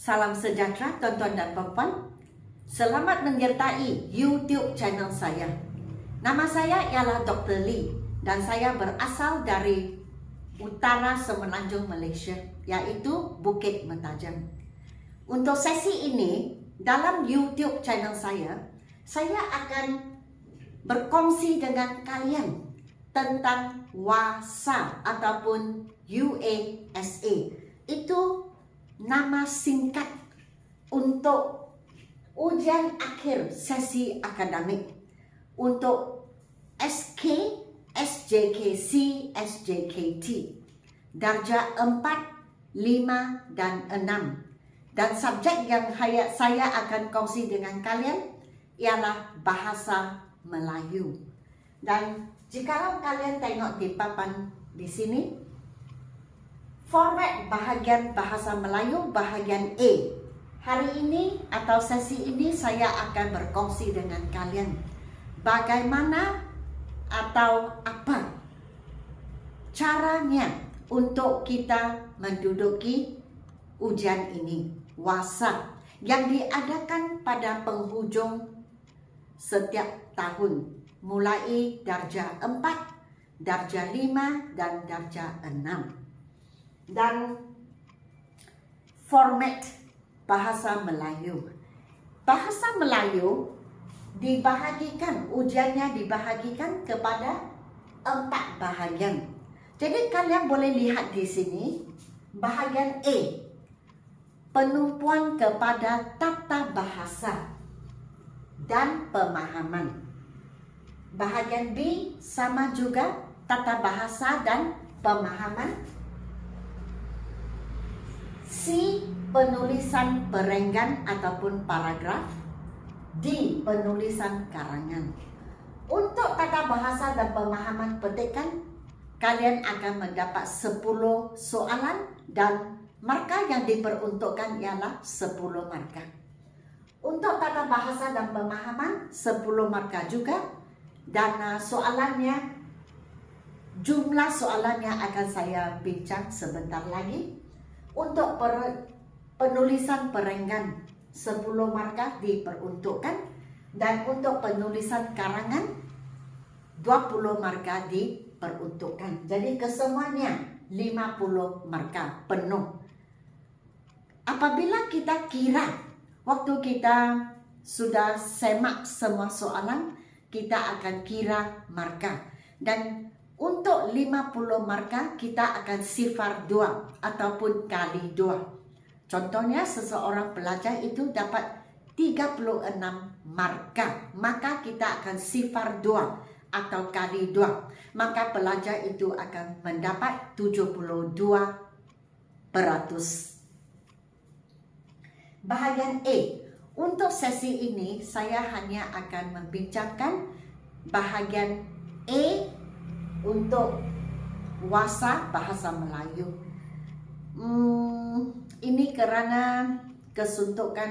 Salam sejahtera tuan-tuan dan puan-puan. Selamat menyertai YouTube channel saya. Nama saya ialah Dr. Lee dan saya berasal dari utara Semenanjung Malaysia, iaitu Bukit Mentajam. Untuk sesi ini, dalam YouTube channel saya akan berkongsi dengan kalian tentang WASA ataupun USA. Itu nama singkat untuk ujian akhir sesi akademik untuk SK, SJKC, SJKT darjah 4, 5 dan 6. Dan subjek yang saya akan kongsi dengan kalian ialah bahasa Melayu. Dan jikalau kalian tengok di papan di sini, format bahagian bahasa Melayu bahagian A. Hari ini atau sesi ini saya akan berkongsi dengan kalian bagaimana atau apa caranya untuk kita menduduki ujian ini, WASA, yang diadakan pada penghujung setiap tahun, mulai darjah 4, darjah 5 dan darjah 6. Dan format bahasa Melayu. Bahasa Melayu dibahagikan, ujiannya dibahagikan kepada 4 bahagian. Jadi kalian boleh lihat di sini, bahagian A, penumpuan kepada tata bahasa dan pemahaman. Bahagian B sama juga, tata bahasa dan pemahaman. C, penulisan perenggan ataupun paragraf. D, penulisan karangan. Untuk tata bahasa dan pemahaman petikan, kalian akan mendapat 10 soalan dan markah yang diperuntukkan ialah 10 markah. Untuk tata bahasa dan pemahaman 10 markah juga, dan jumlah soalannya akan saya bincang sebentar lagi. Untuk penulisan perenggan 10 markah diperuntukkan, dan untuk penulisan karangan 20 markah diperuntukkan. Jadi kesemuanya 50 markah penuh. Apabila kita kira, waktu kita sudah semak semua soalan, kita akan kira markah. Dan untuk 50 markah kita akan sifar 2 ataupun kali 2. Contohnya seseorang pelajar itu dapat 36 markah, maka kita akan sifar 2 atau kali 2. Maka pelajar itu akan mendapat 72%. Bahagian A, untuk sesi ini saya hanya akan membincangkan bahagian A untuk WASA bahasa Melayu. Ini kerana kesuntukan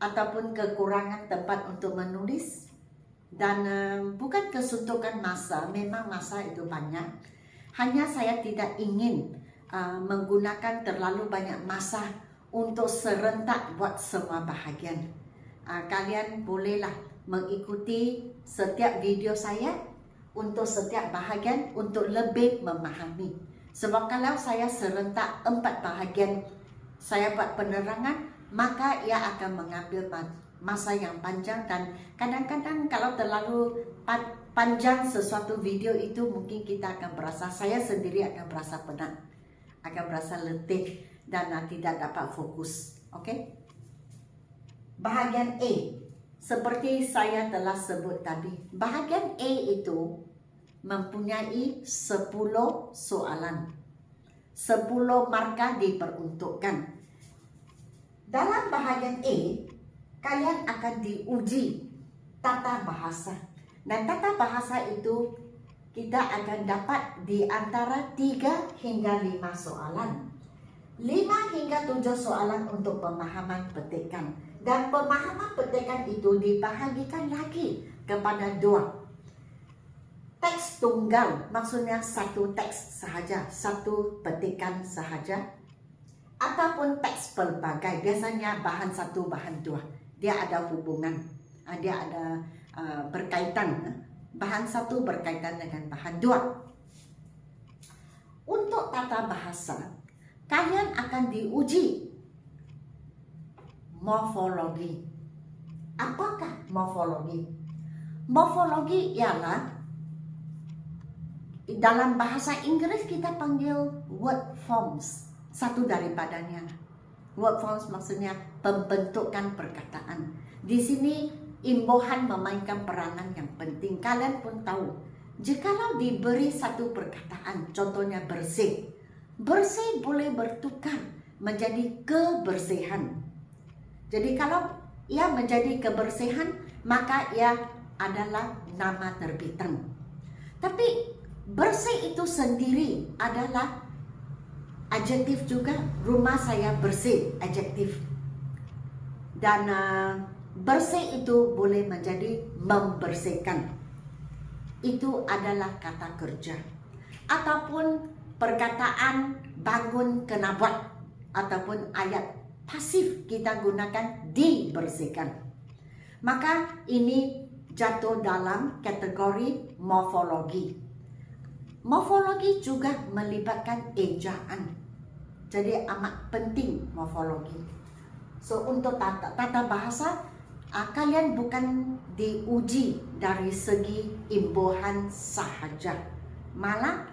ataupun kekurangan tempat untuk menulis, dan bukan kesuntukan masa, memang masa itu banyak. Hanya saya tidak ingin menggunakan terlalu banyak masa untuk serentak buat semua bahagian. Kalian bolehlah mengikuti setiap video saya untuk setiap bahagian untuk lebih memahami. Sebab kalau saya serentak 4 bahagian, saya buat penerangan, maka ia akan mengambil masa yang panjang, dan kadang-kadang kalau terlalu panjang sesuatu video itu, mungkin kita akan berasa, saya sendiri akan berasa penat, akan berasa letih dan tidak dapat fokus. Okey? Bahagian A, seperti saya telah sebut tadi, bahagian A itu mempunyai 10 soalan. 10 markah diperuntukkan. Dalam bahagian A, kalian akan diuji tata bahasa. Dan tata bahasa itu kita akan dapat di antara 3 hingga 5 soalan. 5 hingga 7 soalan untuk pemahaman petikan. Dan pemahaman petikan itu dibahagikan lagi kepada 2. Teks tunggal, maksudnya satu teks sahaja, satu petikan sahaja. ataupun teks pelbagai. Biasanya bahan satu, bahan dua. Dia ada hubungan, dia ada berkaitan. Bahan satu berkaitan dengan bahan dua. Untuk tata bahasa, kalian akan diuji morfologi. Apakah morfologi? Morfologi ialah, dalam bahasa Inggris kita panggil word forms, satu daripadanya. Word forms maksudnya pembentukan perkataan. Di sini imbuhan memainkan peranan yang penting. Kalian pun tahu, jikalau diberi satu perkataan, contohnya bersih, bersih boleh bertukar menjadi kebersihan. Jadi kalau ia menjadi kebersihan, maka ia adalah nama terbitan. Tapi bersih itu sendiri adalah adjektif juga. Rumah saya bersih, adjektif. Dan bersih itu boleh menjadi membersihkan. Itu adalah kata kerja. Ataupun perkataan bangun kena buat, ataupun ayat pasif kita gunakan dibersihkan. Maka ini jatuh dalam kategori morfologi. Morfologi juga melibatkan ejaan. Jadi amat penting morfologi. So untuk tata bahasa, kalian bukan diuji dari segi imbuhan sahaja. Malah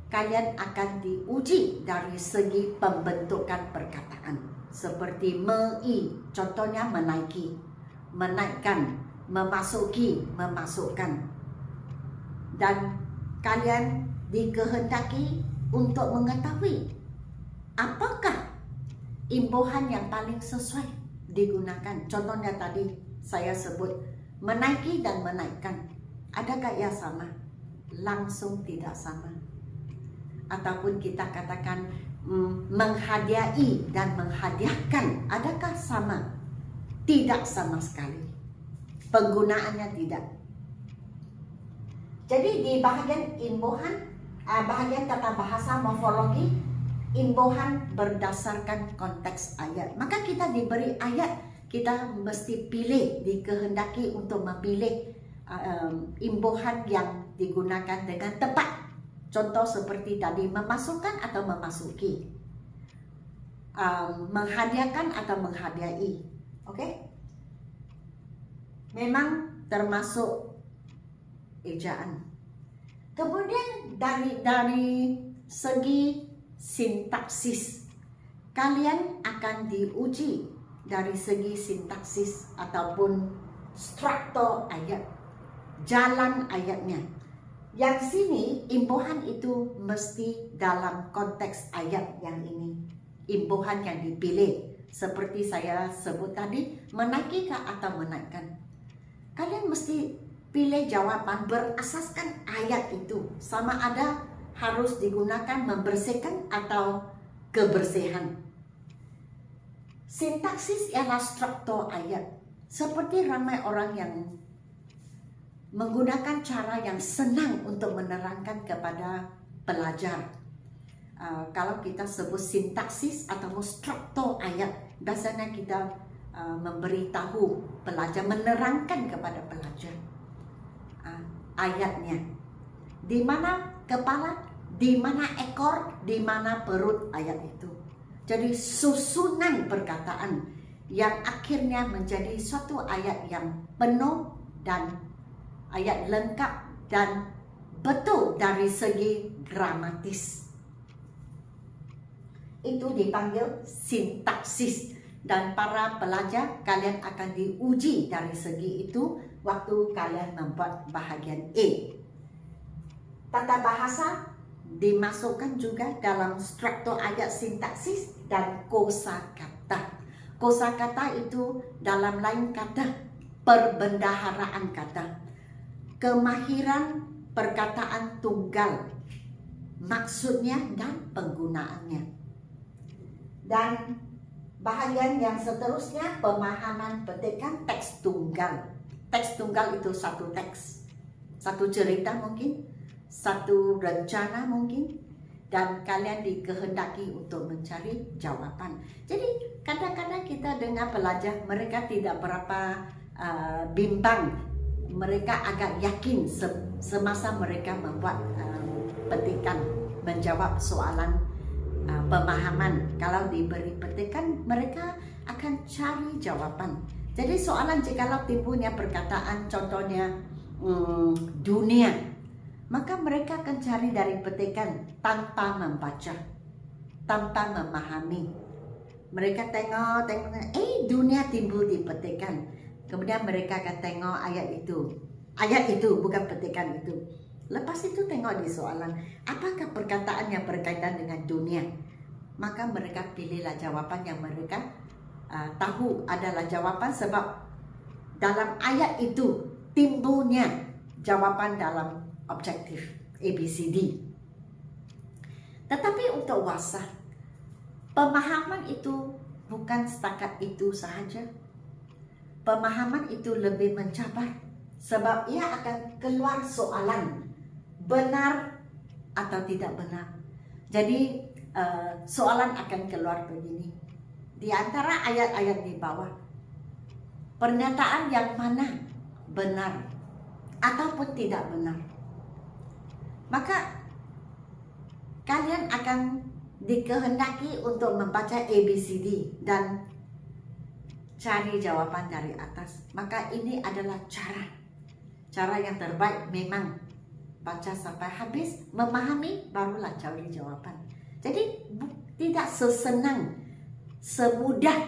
kalian akan diuji dari segi pembentukan perkataan. Seperti mei, contohnya menaiki, menaikkan, memasuki, memasukkan. Dan kalian dikehendaki untuk mengetahui apakah imbuhan yang paling sesuai digunakan. Contohnya tadi saya sebut menaiki dan menaikkan. Adakah ia sama? Langsung tidak sama. Ataupun kita katakan menghadiahi dan menghadiahkan, adakah sama? Tidak sama sekali. Penggunaannya tidak. Jadi di bahagian imbuhan, bahagian tata bahasa morfologi, imbuhan berdasarkan konteks ayat. Maka kita diberi ayat, kita mesti pilih, dikehendaki untuk memilih imbuhan yang digunakan dengan tepat. Contoh seperti tadi, memasukkan atau memasuki, menghadiahkan atau menghadiahi. Oke? Memang termasuk ejaan. Kemudian dari segi sintaksis, kalian akan diuji dari segi sintaksis ataupun struktur ayat, jalan ayatnya. Yang sini imbuhan itu mesti dalam konteks ayat yang ini. Imbuhan yang dipilih seperti saya sebut tadi, menaikikah atau menaikkan. Kalian mesti pilih jawaban berasaskan ayat itu. Sama ada harus digunakan membersihkan atau kebersihan. Sintaksis ialah struktur ayat. Seperti ramai orang yang menggunakan cara yang senang untuk menerangkan kepada pelajar. Kalau kita sebut sintaksis atau struktur ayat, biasanya kita memberitahu pelajar, menerangkan kepada pelajar ayatnya. Di mana kepala, di mana ekor, di mana perut ayat itu. Jadi susunan perkataan yang akhirnya menjadi suatu ayat yang penuh dan ayat lengkap dan betul dari segi gramatis. Itu dipanggil sintaksis. Dan para pelajar, kalian akan diuji dari segi itu waktu kalian membuat bahagian E. Tata bahasa dimasukkan juga dalam struktur ayat sintaksis dan kosakata. Kosakata itu dalam lain kata perbendaharaan kata, kemahiran perkataan tunggal, maksudnya dan penggunaannya. Dan bahagian yang seterusnya pemahaman petikan teks tunggal. Teks tunggal itu satu teks, satu cerita mungkin, satu rencana mungkin, dan kalian dikehendaki untuk mencari jawapan. Jadi kadang-kadang kita dengar pelajar mereka tidak berapa bimbang, mereka agak yakin semasa mereka membuat petikan menjawab soalan pemahaman. Kalau diberi petikan mereka akan cari jawaban. Jadi soalan jikalau timbulnya perkataan contohnya dunia, maka mereka akan cari dari petikan tanpa membaca, tanpa memahami. Mereka tengok, dunia timbul di petikan. Kemudian mereka akan tengok ayat itu bukan petikan itu. Lepas itu tengok di soalan, apakah perkataan yang berkaitan dengan dunia? Maka mereka pilihlah jawaban yang mereka tahu adalah jawaban, sebab dalam ayat itu timbulnya jawaban dalam objektif ABCD. Tetapi untuk wasa, pemahaman itu bukan setakat itu sahaja. Pemahaman itu lebih mencabar, sebab ia akan keluar soalan benar atau tidak benar. Jadi soalan akan keluar begini. Di antara ayat-ayat di bawah, pernyataan yang mana benar ataupun tidak benar? Maka kalian akan dikehendaki untuk membaca ABCD dan cari jawaban dari atas. Maka ini adalah cara yang terbaik. Memang baca sampai habis, memahami, barulah cari jawaban. Jadi tidak sesenang, semudah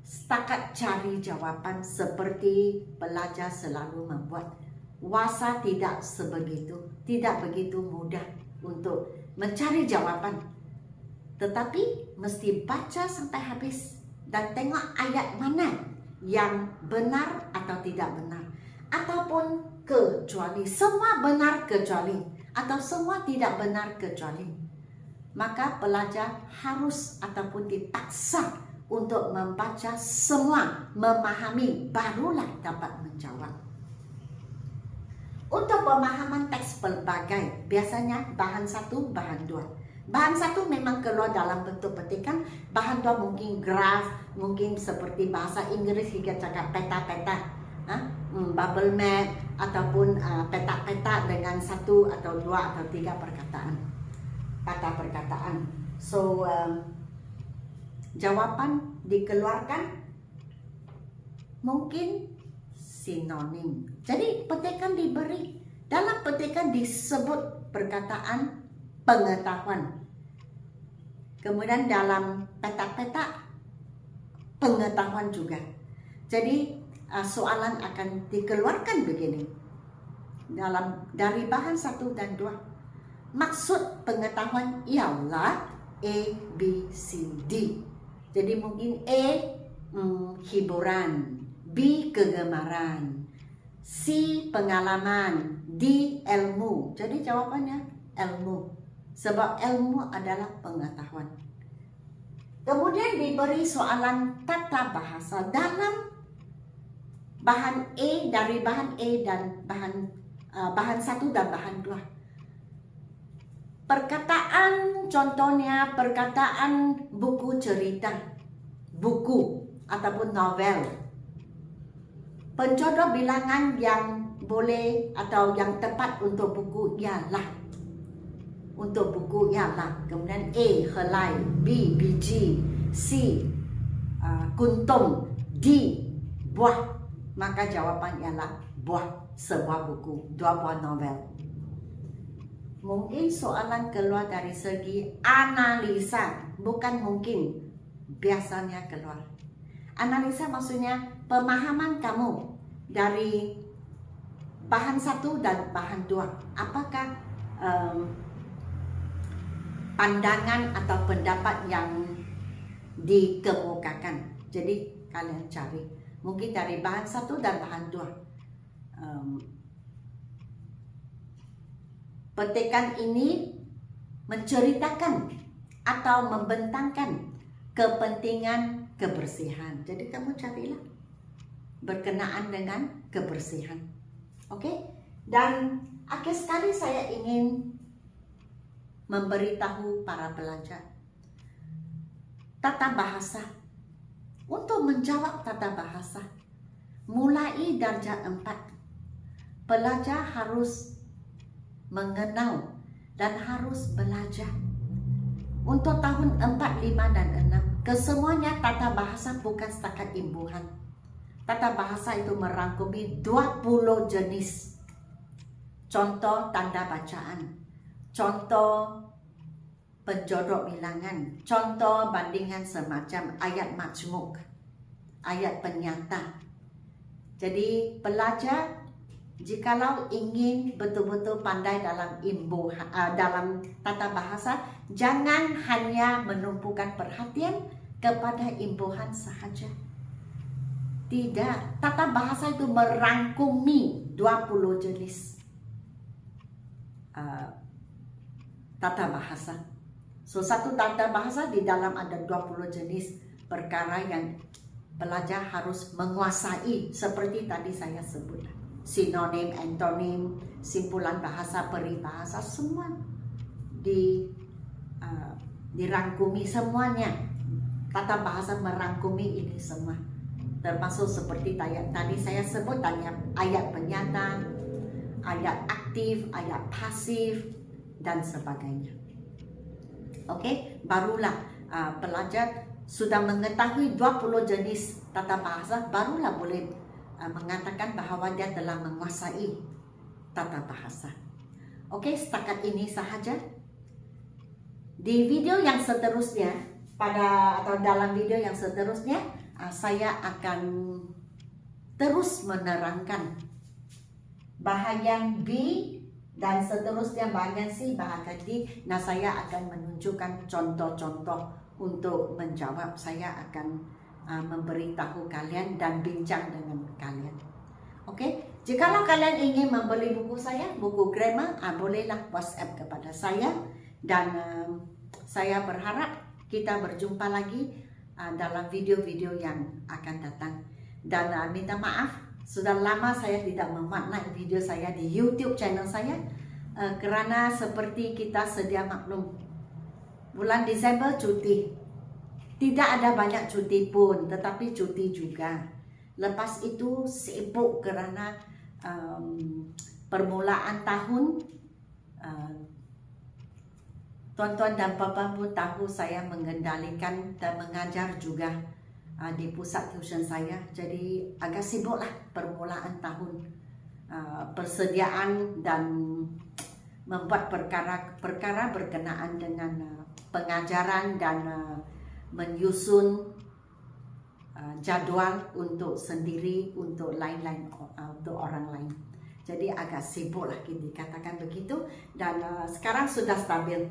setakat cari jawaban seperti pelajar selalu membuat. Wasa tidak begitu mudah untuk mencari jawaban. Tetapi mesti baca sampai habis dan tengok ayat mana yang benar atau tidak benar, ataupun kecuali, semua benar kecuali, atau semua tidak benar kecuali. Maka pelajar harus ataupun dipaksa untuk membaca semua, memahami, barulah dapat menjawab. Untuk pemahaman teks pelbagai, biasanya bahan 1, bahan 2. Bahan 1 memang keluar dalam bentuk petikan, bahan 2 mungkin graf, mungkin seperti bahasa Inggris kita cakap peta-peta, bubble map, ataupun peta-peta dengan 1 atau 2 atau 3 perkataan, kata perkataan. So jawaban dikeluarkan mungkin sinonim. Jadi petikan diberi, dalam petikan disebut perkataan pengetahuan. Kemudian dalam peta-peta pengetahuan juga. Jadi soalan akan dikeluarkan begini dari bahan 1 dan 2. Maksud pengetahuan ialah A, B, C, D. Jadi mungkin A hiburan, B kegemaran, C pengalaman, D ilmu. Jadi jawabannya ilmu, sebab ilmu adalah pengetahuan. Kemudian diberi soalan tata bahasa dalam bahan A, dari bahan A dan bahan 1 dan bahan 2. Perkataan, contohnya perkataan buku cerita, buku ataupun novel. Penjodoh bilangan yang boleh atau yang tepat untuk buku ialah, kemudian A helai, B biji, C kuntum, D buah. Maka jawapan ialah buah, sebuah buku, 2 buah novel. Mungkin soalan keluar dari segi analisa, bukan mungkin, biasanya keluar. Analisa maksudnya pemahaman kamu dari bahan 1 dan bahan 2. Apakah pandangan atau pendapat yang dikemukakan? Jadi kalian cari mungkin dari bahan 1 dan bahan 2. Petikan ini menceritakan atau membentangkan kepentingan kebersihan. Jadi kamu carilah berkenaan dengan kebersihan. Oke? Dan akhir sekali saya ingin memberitahu para pelajar tata bahasa. Untuk menjawab tata bahasa, mulai darjah 4, pelajar harus mengenal dan harus belajar. Untuk tahun 4, 5, dan 6, kesemuanya tata bahasa bukan setakat imbuhan. Tata bahasa itu merangkumi 20 jenis. Contoh tanda bacaan, contoh penjodoh bilangan, contoh bandingan semacam, ayat majmuk, ayat penyata. Jadi pelajar jikalau ingin betul-betul pandai dalam dalam tata bahasa, jangan hanya menumpukan perhatian kepada imbuhan sahaja. Tidak, tata bahasa itu merangkumi 20 jenis tata bahasa. So, satu tata bahasa di dalam ada 20 jenis perkara yang pelajar harus menguasai, seperti tadi saya sebut. Sinonim, antonim, simpulan bahasa, peribahasa, semua dirangkumi semuanya. Tata bahasa merangkumi ini semua. Termasuk seperti tadi saya sebut, ayat penyata, ayat aktif, ayat pasif, dan sebagainya. Oke, barulah pelajar sudah mengetahui 20 jenis tata bahasa, barulah boleh mengatakan bahwa dia telah menguasai tata bahasa. Oke, setakat ini sahaja. Di video yang seterusnya, dalam video yang seterusnya, saya akan terus menerangkan bahagian B dan seterusnya bahagian C, bahagian D. Nah, saya akan menunjukkan contoh-contoh untuk menjawab. Saya akan memberitahu kalian dan bincang dengan kalian. Oke, jikalau kalian ingin membeli buku saya, buku grammar, bolehlah WhatsApp kepada saya. Dan saya berharap kita berjumpa lagi dalam video-video yang akan datang. Dan minta maaf, sudah lama saya tidak memaknai video saya di YouTube channel saya, kerana seperti kita sedia maklum, bulan Desember cuti. Tidak ada banyak cuti pun, tetapi cuti juga. Lepas itu sibuk kerana permulaan tahun. Tuan-tuan dan puan-puan pun tahu saya mengendalikan dan mengajar juga di pusat tuition saya. Jadi agak sibuklah permulaan tahun, persediaan dan membuat perkara berkenaan dengan pengajaran dan menyusun jadual untuk sendiri, untuk lain-lain, untuk orang lain. Jadi agak sibuklah dikatakan begitu. Dan sekarang sudah stabil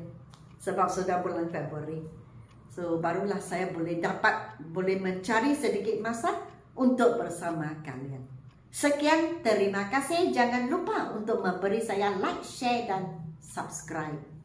sebab sudah bulan Februari. So, barulah saya boleh mencari sedikit masa untuk bersama kalian. Sekian, terima kasih. Jangan lupa untuk memberi saya like, share, dan subscribe.